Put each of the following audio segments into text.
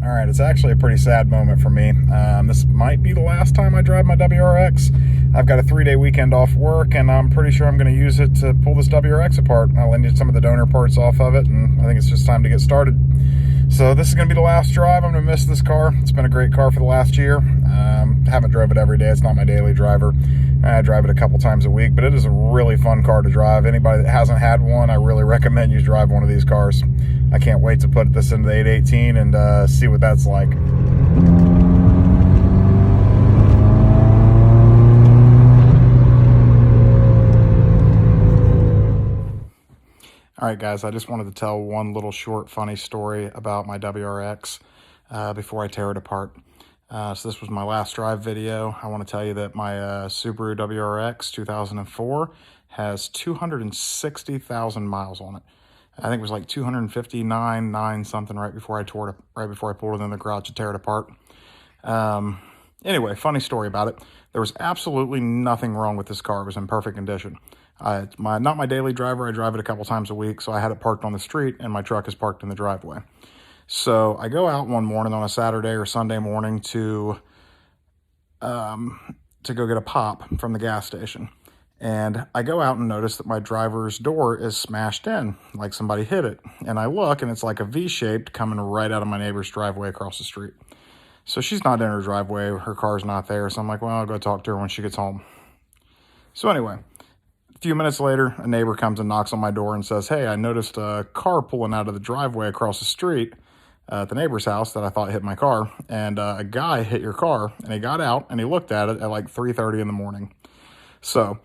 All right, it's actually a pretty sad moment for me. This might be the last time I drive my WRX. I've got a 3-day weekend off work, and I'm pretty sure I'm going to use it to pull this WRX apart. I'll need some of the donor parts off of it, and I think it's just time to get started. So this is going to be the last drive. I'm going to miss this car. It's been a great car for the last year. Haven't drove it every day. It's not my daily driver. I drive it a couple times a week, but it is a really fun car to drive. Anybody that hasn't had one, I really recommend you drive one of these cars. I can't wait to put this into the 818 and see what that's like. All right, guys, I just wanted to tell one little short funny story about my WRX before I tear it apart. So this was my last drive video. I want to tell you that my Subaru WRX 2004 has 260,000 miles on it. I think it was like 259 something right before I pulled it in the garage to tear it apart. Anyway, funny story about it. There was absolutely nothing wrong with this car. It was in perfect condition. It's not my daily driver. I drive it a couple times a week, so I had it parked on the street, and my truck is parked in the driveway. So I go out one morning on a Saturday or Sunday morning to go get a pop from the gas station. And I go out and notice that my driver's door is smashed in, like somebody hit it. And I look, and it's like a V-shaped coming right out of my neighbor's driveway across the street. So she's not in her driveway. Her car's not there. So I'm like, well, I'll go talk to her when she gets home. So anyway, a few minutes later, a neighbor comes and knocks on my door and says, hey, I noticed a car pulling out of the driveway across the street at the neighbor's house that I thought hit my car, and a guy hit your car, and he got out and he looked at it at like 3:30 in the morning. So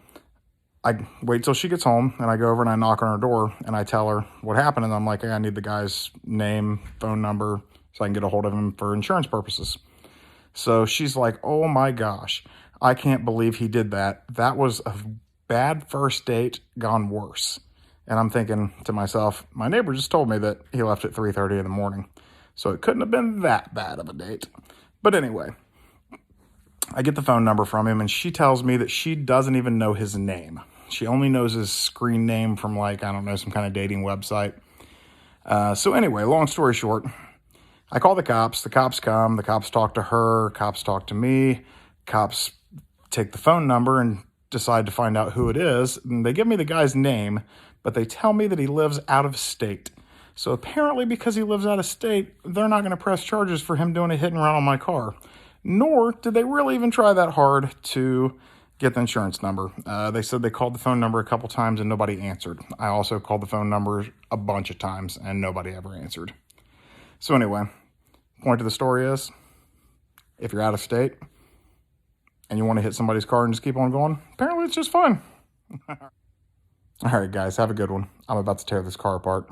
I wait till she gets home, and I go over and I knock on her door, and I tell her what happened, and I'm like, hey, I need the guy's name, phone number, so I can get a hold of him for insurance purposes. So she's like, oh my gosh, I can't believe he did that. That was a bad first date gone worse. And I'm thinking to myself, my neighbor just told me that he left at 3:30 in the morning. So it couldn't have been that bad of a date. But anyway, I get the phone number from him, and she tells me that she doesn't even know his name. She only knows his screen name from, like, I don't know, some kind of dating website. So anyway, long story short, I call the cops. The cops come. The cops talk to her. Cops talk to me. Cops take the phone number and decide to find out who it is. And they give me the guy's name, but they tell me that he lives out of state. So apparently, because he lives out of state, they're not going to press charges for him doing a hit and run on my car. Nor did they really even try that hard to get the insurance number. They said they called the phone number a couple times and nobody answered. I also called the phone number a bunch of times and nobody ever answered. So anyway, point of the story is, if you're out of state and you want to hit somebody's car and just keep on going, apparently it's just fun. All right, guys, have a good one. I'm about to tear this car apart.